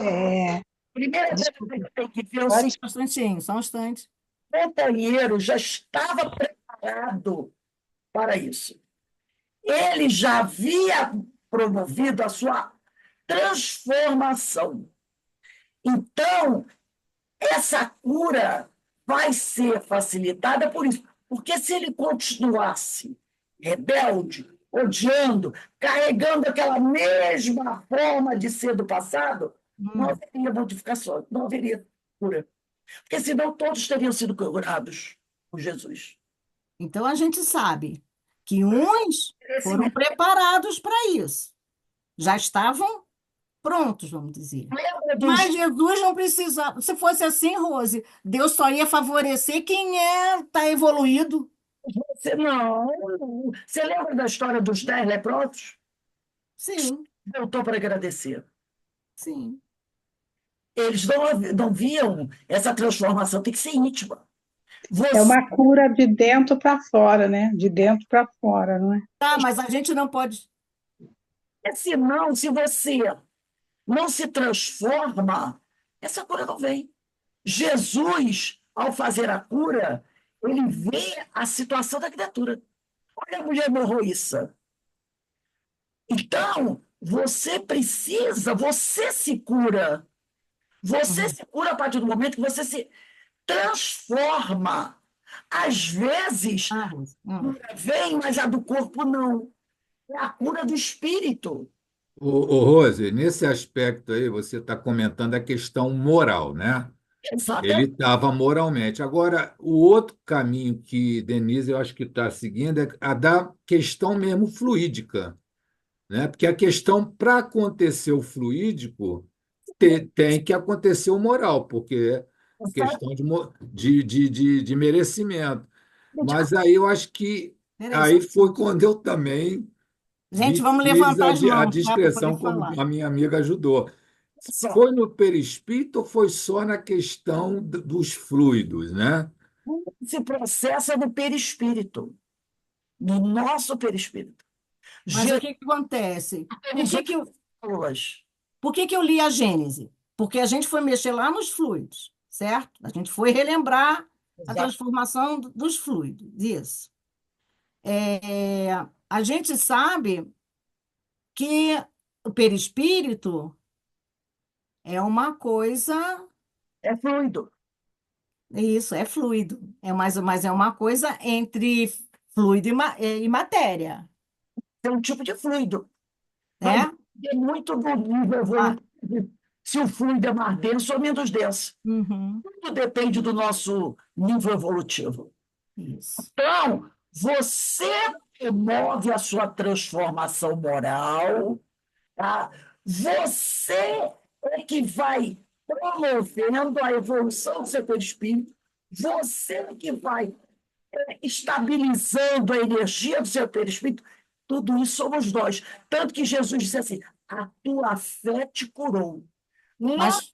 Speaker 1: Primeira coisa que
Speaker 5: desculpa,
Speaker 1: você tem que ver é o
Speaker 5: pode.
Speaker 1: seguinte:
Speaker 3: Só um instantinho, só um instante.
Speaker 1: o companheiro já estava preparado para isso. Ele já havia promovido a sua transformação. Então, essa cura vai ser facilitada por isso. Porque se ele continuasse rebelde, odiando, carregando aquela mesma forma de ser do passado, não
Speaker 3: Hum.
Speaker 1: haveria modificação, não haveria cura. Porque senão todos teriam sido curados por Jesus.
Speaker 3: Então a gente sabe que uns
Speaker 1: Esse
Speaker 3: foram preparados para isso. Já estavam prontos, vamos dizer.
Speaker 1: lembra
Speaker 3: Mas
Speaker 1: dos.
Speaker 3: Jesus não precisava. Se fosse assim, Rose, Deus só ia favorecer quem está evoluído.
Speaker 1: Você, não. Você lembra da história dos 10 leprosos?
Speaker 3: Sim,
Speaker 1: Voltou para agradecer.
Speaker 3: sim.
Speaker 1: Eles não viam essa transformação, tem que ser íntima.
Speaker 5: É
Speaker 1: Você,
Speaker 5: uma cura de dentro para fora, né? De dentro para fora, não é?
Speaker 3: Tá, mas a gente não pode.
Speaker 1: senão, se você não se transforma, essa cura não vem. Jesus, ao fazer a cura, ele vê a situação da criatura. Olha a mulher morroíça. Então, você se cura. Você
Speaker 3: Uhum.
Speaker 1: se cura a partir do momento que você se transforma. Às vezes,
Speaker 3: Ah, Rose.
Speaker 1: a cura vem, mas a do corpo não. É a cura do espírito.
Speaker 4: Rose, nesse aspecto aí, você está comentando a questão moral, né? Ele
Speaker 1: Exatamente.
Speaker 4: estava moralmente. Agora, o outro caminho que Denise, eu acho que está seguindo é a da questão mesmo fluídica, né? Porque a questão, para acontecer o fluídico, tem que acontecer o moral, porque é questão de merecimento. Mas aí eu acho que
Speaker 3: Peraí, só
Speaker 4: aí
Speaker 3: um
Speaker 4: foi
Speaker 3: instante.
Speaker 4: quando eu também
Speaker 3: Gente, vamos
Speaker 4: fiz
Speaker 3: levantar as
Speaker 4: a
Speaker 3: mãos, tá? Para poder
Speaker 4: discreção como
Speaker 3: falar.
Speaker 4: a minha amiga ajudou.
Speaker 1: Só.
Speaker 4: Foi no perispírito ou foi só na questão dos fluidos, né?
Speaker 1: Se processa no perispírito, no nosso perispírito.
Speaker 3: Mas o
Speaker 1: Jesus
Speaker 3: que que acontece? Por
Speaker 1: usou
Speaker 3: que que eu,
Speaker 1: células.
Speaker 3: por que que eu li a Gênese? Porque a gente foi mexer lá nos fluidos, certo? A gente foi relembrar a
Speaker 1: Exato.
Speaker 3: transformação dos fluidos, isso. É, a gente sabe que o perispírito é uma coisa,
Speaker 1: É fluido.
Speaker 3: isso, é fluido, mas é uma coisa entre fluido e matéria,
Speaker 1: É um tipo de fluido. Vai
Speaker 3: né?
Speaker 1: depender muito do nível
Speaker 3: Ah,
Speaker 1: evolutivo. Se o fluido é mais denso ou menos denso.
Speaker 3: uhum,
Speaker 1: Tudo depende do nosso nível evolutivo.
Speaker 3: isso.
Speaker 1: Então, você promove a sua transformação moral, tá? Você é que vai promovendo a evolução do seu perispírito, você é que vai estabilizando a energia do seu perispírito. Tudo isso somos nós. Tanto que Jesus disse assim: a tua fé te curou. Não,
Speaker 3: Mas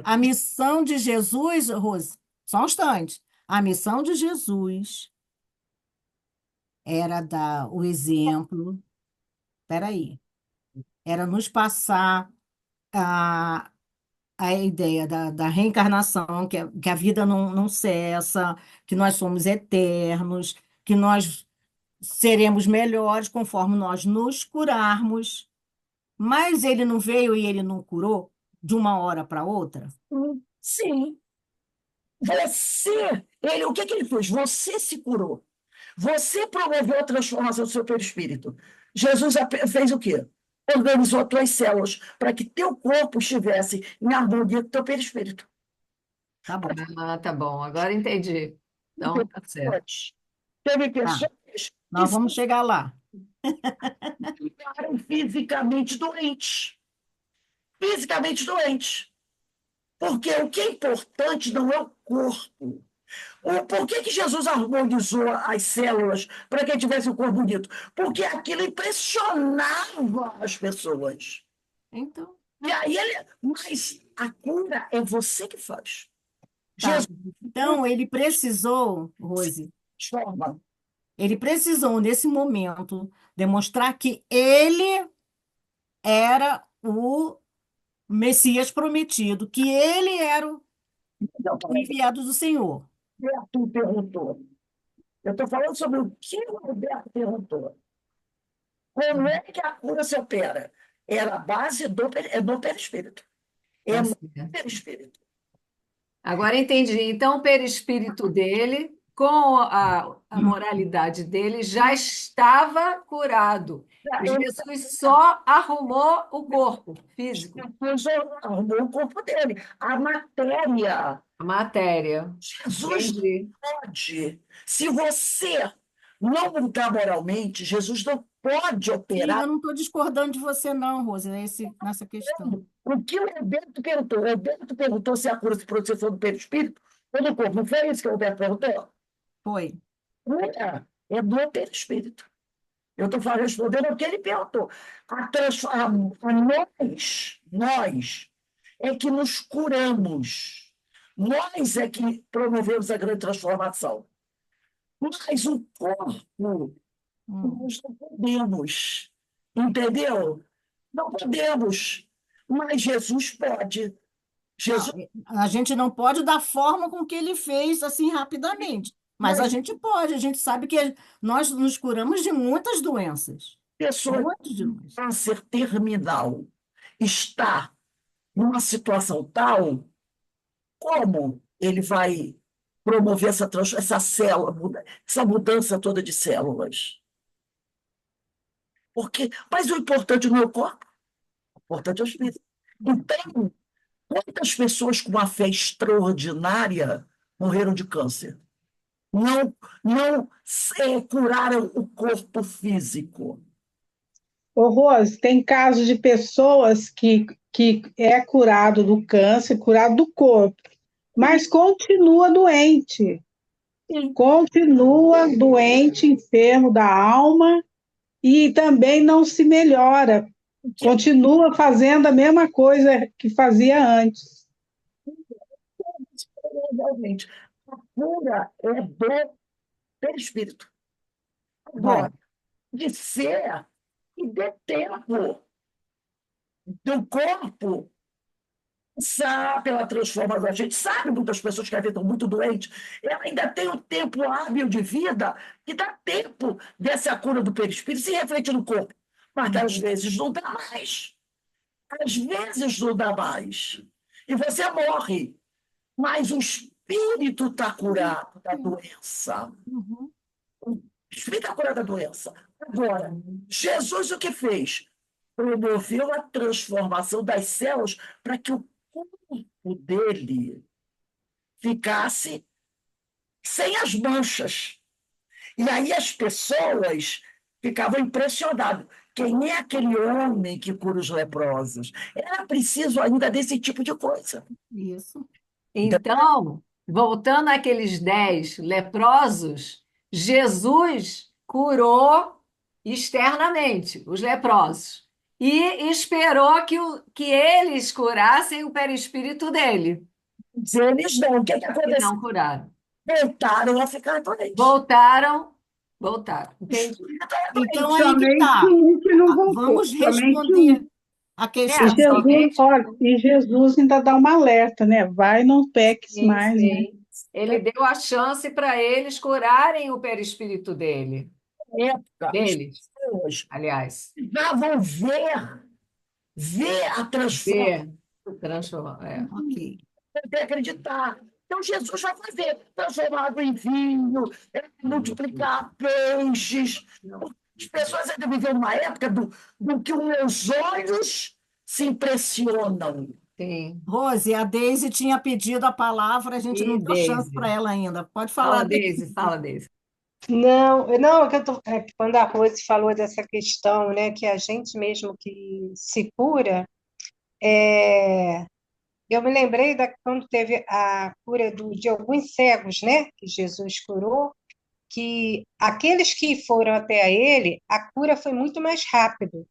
Speaker 3: a missão de Jesus, Rose, só um instante. A missão de Jesus era dar o exemplo, peraí, era nos passar a, a ideia da reencarnação, que a vida não cessa, que nós somos eternos, que nós seremos melhores conforme nós nos curarmos. Mas ele não veio e ele não curou de uma hora para outra?
Speaker 1: sim, o que que ele fez? Você se curou. Você promoveu a transformação do seu perispírito. Jesus fez o quê? Organizou as tuas células para que teu corpo estivesse em harmonia com teu perispírito.
Speaker 3: Tá bom.
Speaker 2: Ah, tá bom, agora entendi. Então, tá certo.
Speaker 1: Teve
Speaker 3: Tá.
Speaker 1: pessoas que
Speaker 3: Nós vamos chegar lá.
Speaker 1: Ficaram fisicamente doentes. Fisicamente doentes. Porque o que é importante não é o corpo. Por que que Jesus harmonizou as células para que tivesse um corpo bonito? Porque aquilo impressionava as pessoas.
Speaker 3: Então,
Speaker 1: E aí mas a cura é você que faz.
Speaker 3: tá.
Speaker 1: Jesus
Speaker 3: Então, ele precisou, Rose,
Speaker 1: transforma.
Speaker 3: ele precisou, nesse momento, demonstrar que ele era o Messias prometido, que ele era o
Speaker 1: Então, peraí,
Speaker 3: enviado do Senhor.
Speaker 1: o Alberto perguntou. Eu estou falando sobre o que o Alberto perguntou. Como é que a cura se opera? Era a base do perispírito. É
Speaker 2: Tá
Speaker 1: no
Speaker 2: certo.
Speaker 1: perispírito.
Speaker 2: Agora entendi. Então, o perispírito dele, com a moralidade dele, já estava curado. E
Speaker 1: Ele
Speaker 2: Jesus só arrumou o corpo físico,
Speaker 1: depois arrumou o corpo dele. A matéria.
Speaker 2: a matéria.
Speaker 1: Jesus não
Speaker 2: Entendi.
Speaker 1: pode. Se você não mudar moralmente, Jesus não pode
Speaker 3: Sim,
Speaker 1: operar.
Speaker 3: eu não estou discordando de você, não, Rose, nessa questão.
Speaker 1: O que o Roberto perguntou? O Roberto perguntou se a cura se processou do perispírito ou do corpo. Não foi isso que o Roberto perguntou?
Speaker 3: Foi.
Speaker 1: Cura é do perispírito. Eu estou respondendo ao que ele perguntou. Nós é que nos curamos. Nós é que promovemos a grande transformação. Mas o corpo,
Speaker 3: Hum.
Speaker 1: nós não podemos. Entendeu? Não podemos. Mas Jesus pode. Jesus,
Speaker 3: Não, a gente não pode dar forma com que ele fez assim rapidamente, mas a
Speaker 1: mas
Speaker 3: gente pode, a gente sabe que nós nos curamos de muitas doenças,
Speaker 1: pessoa
Speaker 3: muitas
Speaker 1: com
Speaker 3: doenças.
Speaker 1: câncer terminal está numa situação tal, como ele vai promover essa célula, essa mudança toda de células? Mas o importante não é o corpo, o importante é o espírito. Então, quantas pessoas com uma fé extraordinária morreram de câncer? Não, não curaram o corpo físico.
Speaker 5: Ô, Rose, tem casos de pessoas que é curado do câncer, curado do corpo, mas continua doente, enfermo da alma e também não se melhora,
Speaker 1: Que
Speaker 5: continua fazendo a mesma coisa que fazia antes.
Speaker 1: realmente a cura é do perispírito.
Speaker 3: Bom,
Speaker 1: Agora, de ser e de tempo do corpo passar pela transformação. A gente sabe muitas pessoas que às vezes estão muito doentes, ela ainda tem um tempo hábil de vida que dá tempo dessa cura do perispírito se refletir no corpo. Mas às vezes não dá mais. Às vezes não dá mais. E você morre. Mas o espírito está curado da doença.
Speaker 3: uhum,
Speaker 1: O espírito está curado da doença. Agora, Jesus o que fez? Promoveu a transformação das células para que o corpo dele ficasse sem as manchas. E aí as pessoas ficavam impressionadas. Quem é aquele homem que cura os leprosos? Era preciso ainda desse tipo de coisa.
Speaker 3: isso.
Speaker 2: Então, voltando àqueles 10 leprosos, Jesus curou externamente os leprosos e esperou que eles curassem o perispírito dele.
Speaker 1: Eles não. O que
Speaker 2: E
Speaker 1: aconteceu?
Speaker 2: não curaram.
Speaker 1: Voltaram a ficar doentes.
Speaker 2: Voltaram, voltaram.
Speaker 1: O
Speaker 2: Entendi.
Speaker 1: espírito era
Speaker 3: Então
Speaker 1: doente.
Speaker 3: aí que
Speaker 5: Somente
Speaker 3: tá.
Speaker 5: um que não voltou,
Speaker 3: Vamos
Speaker 5: somente um.
Speaker 3: responder a
Speaker 5: E
Speaker 2: É,
Speaker 3: questão.
Speaker 5: Jesus,
Speaker 2: somente.
Speaker 5: olha, e Jesus ainda dá uma alerta, né? Vai, não peques
Speaker 2: Sim,
Speaker 5: mais, né?
Speaker 2: sim. Ele deu a chance para eles curarem o perispírito
Speaker 1: Época, as
Speaker 2: deles,
Speaker 1: pessoas
Speaker 2: aliás.
Speaker 1: precisavam ver a transformação,
Speaker 2: Ver, transformar. É.
Speaker 3: Ok.
Speaker 1: até acreditar. Então, Jesus vai fazer, transformar água em vinho, multiplicar peixes. As pessoas ainda vivem numa época do que os meus olhos se impressionam.
Speaker 2: Sim.
Speaker 3: Rose, a Deise tinha pedido a palavra, a gente
Speaker 2: E
Speaker 3: não deu chance
Speaker 2: Daisy.
Speaker 3: para ela ainda. Pode
Speaker 2: Fala,
Speaker 3: falar, Deise.
Speaker 2: Daisy, fala, Daisy.
Speaker 6: Não, não, é que quando a Rose falou dessa questão, né, que a gente mesmo que se cura, é, eu me lembrei da quando teve a cura de alguns cegos, né, que Jesus curou, que aqueles que foram até ele, a cura foi muito mais rápido,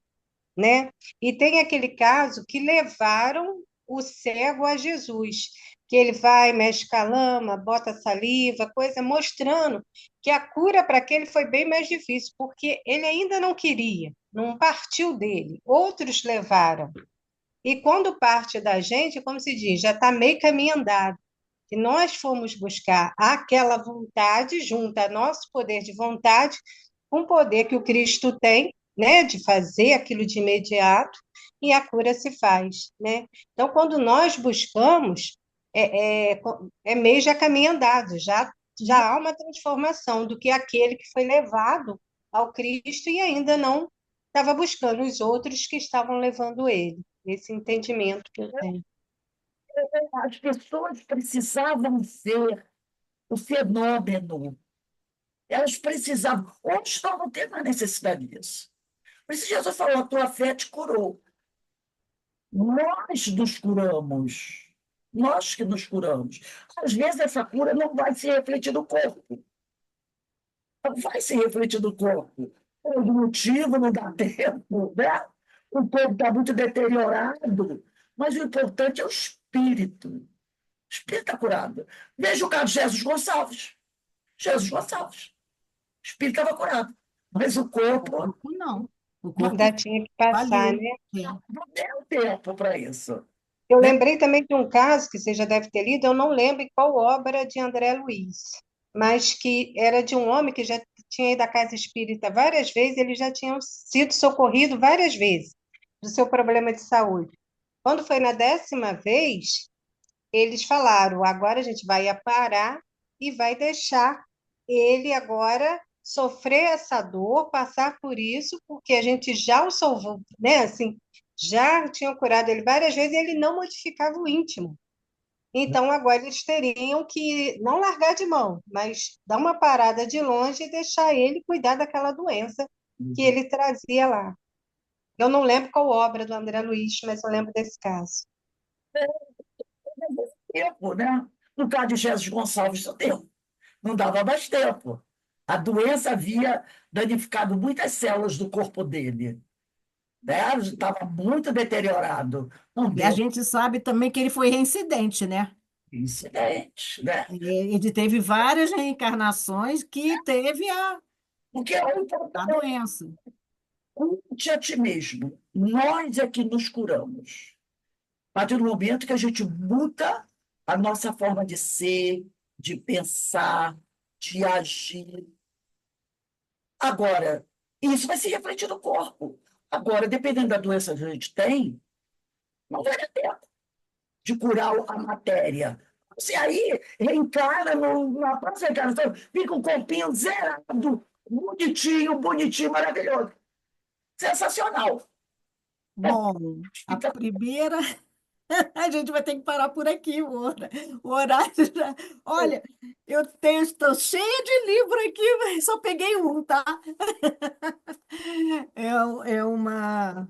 Speaker 6: né? E tem aquele caso que levaram o cego a Jesus, que ele vai, mexe com a lama, bota saliva, coisa, mostrando que a cura para aquele foi bem mais difícil, porque ele ainda não queria, não partiu dele, outros levaram. E quando parte da gente, como se diz, já está meio caminho andado. E nós fomos buscar aquela vontade, junto ao nosso poder de vontade, um poder que o Cristo tem, né, de fazer aquilo de imediato, e a cura se faz, né? Então, quando nós buscamos, é meio já caminho andado, já há uma transformação do que aquele que foi levado ao Cristo e ainda não estava buscando os outros que estavam levando ele. Esse entendimento que eu tenho.
Speaker 1: As pessoas precisavam ver o fenômeno. Elas precisavam. Hoje estão não tendo mais necessidade disso. Por isso Jesus falou, a tua fé te curou. Nós nos curamos. Nós que nos curamos. Às vezes essa cura não vai se refletir no corpo. Não vai se refletir no corpo. Por algum motivo não dá tempo, né? O corpo está muito deteriorado. Mas o importante é o espírito. O espírito está curado. Veja o caso de Jesus Gonçalves. Jesus Gonçalves. O espírito estava curado. Mas o
Speaker 3: O
Speaker 1: corpo
Speaker 3: corpo não. O corpo
Speaker 6: Ainda tinha que passar,
Speaker 3: falhou.
Speaker 6: né?
Speaker 3: É.
Speaker 1: não deu tempo para isso.
Speaker 6: Eu
Speaker 3: Né?
Speaker 6: lembrei também de um caso que você já deve ter lido, eu não lembro qual obra de André Luiz, mas que era de um homem que já tinha ido à casa espírita várias vezes, ele já tinha sido socorrido várias vezes do seu problema de saúde. Quando foi na 10ª vez, eles falaram: agora a gente vai parar e vai deixar ele agora sofrer essa dor, passar por isso, porque a gente já o salvou, né? Assim, já tinham curado ele várias vezes e ele não modificava o íntimo. Então agora eles teriam que não largar de mão, mas dar uma parada de longe e deixar ele cuidar daquela doença que ele trazia lá. Eu não lembro qual obra do André Luiz, mas eu lembro desse caso.
Speaker 1: Tempo, né? No caso de Jesus Gonçalves, não deu. Não dava mais tempo. A doença havia danificado muitas células do corpo dele. Né? Estava muito deteriorado. Não
Speaker 3: E a
Speaker 1: deu
Speaker 3: gente sabe também que ele foi reincidente, né?
Speaker 1: incidente. Né?
Speaker 3: Ele teve várias reencarnações que teve
Speaker 1: Porque é o
Speaker 3: a
Speaker 1: importante
Speaker 3: doença.
Speaker 1: é a ti mesmo. Nós é que nos curamos. A partir do momento que a gente muda a nossa forma de ser, de pensar, de agir. Agora, isso vai se refletir no corpo. Agora, dependendo da doença que a gente tem, não vai dar tempo de curar a matéria. Você aí reencarna na próxima encarnação, fica um corpinho zerado, bonitinho, bonitinho, maravilhoso. Sensacional.
Speaker 3: Bom, a
Speaker 1: Fica
Speaker 3: primeira, a gente vai ter que parar por aqui, o horário já. Olha, estou cheia de livro aqui, mas só peguei um, tá? É uma.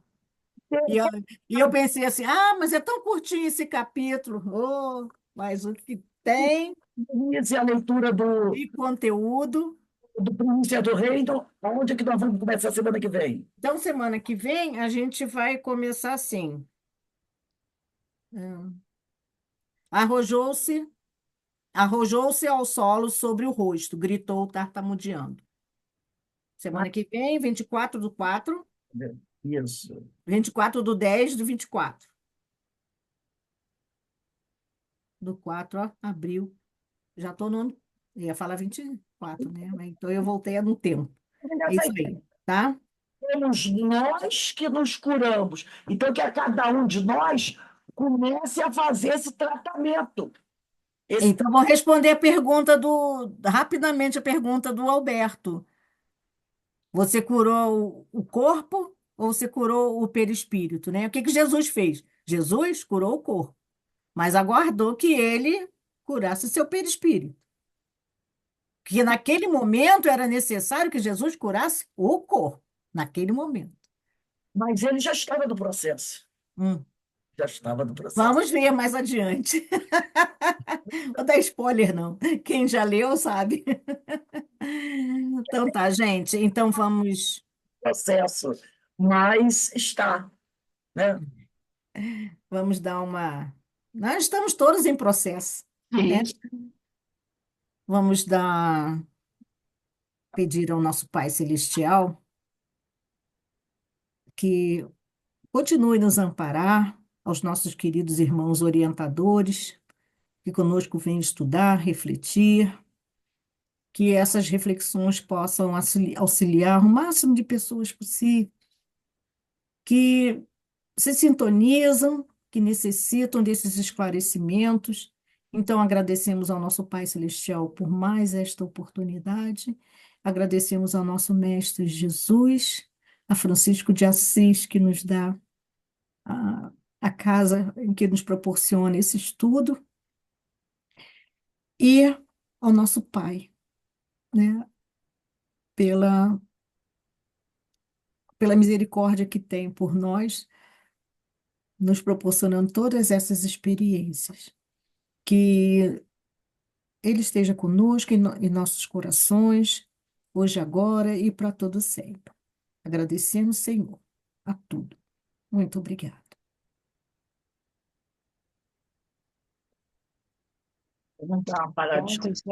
Speaker 3: E eu, e eu pensei assim, mas é tão curtinho esse capítulo. Oh, mas o que tem
Speaker 1: feliz a leitura
Speaker 3: de conteúdo.
Speaker 1: do Primícia do Reino. Aonde é que nós vamos começar semana que vem?
Speaker 3: Então, semana que vem, a gente vai começar assim. É, Arrojou-se, arrojou-se ao solo sobre o rosto, gritou tartamudeando.
Speaker 1: Ah,
Speaker 3: Semana que vem, 24/4,
Speaker 1: isso.
Speaker 3: 24/10/24. Do 4, ó, abril. Já estou no. Eu ia falar 24, né? Então eu voltei no tempo. É
Speaker 1: Nessa
Speaker 3: isso aí, tá?
Speaker 1: temos nós que nos curamos. Então, que a cada um de nós comece a fazer esse tratamento. Esse,
Speaker 3: Então, vou responder a pergunta rapidamente a pergunta do Alberto. Você curou o corpo ou você curou o perispírito, né? O que que Jesus fez? Jesus curou o corpo, mas aguardou que ele curasse seu perispírito. que naquele momento era necessário que Jesus curasse o corpo, naquele momento.
Speaker 1: Mas ele já estava no processo.
Speaker 3: Hum.
Speaker 1: Já estava no processo.
Speaker 3: Vamos ver mais adiante. Vou dar spoiler, não. Quem já leu sabe. Então tá, gente. Então vamos.
Speaker 1: Processo. Mas está, né?
Speaker 3: Vamos dar uma. Nós estamos todos em processo, né? Vamos dar, pedir ao nosso Pai Celestial que continue nos amparar, aos nossos queridos irmãos orientadores, que conosco vêm estudar, refletir, que essas reflexões possam auxiliar o máximo de pessoas possível, que se sintonizam, que necessitam desses esclarecimentos. Então, agradecemos ao nosso Pai Celestial por mais esta oportunidade, agradecemos ao nosso Mestre Jesus, a Francisco de Assis, que nos dá a, a casa em que nos proporciona esse estudo, e ao nosso Pai, né, pela, pela misericórdia que tem por nós, nos proporcionando todas essas experiências. Que Ele esteja conosco em nossos corações, hoje, agora e para todo sempre. Agradecemos, Senhor, a tudo. Muito obrigada.
Speaker 1: Vamos dar uma paradinha.
Speaker 6: Pronto, gente.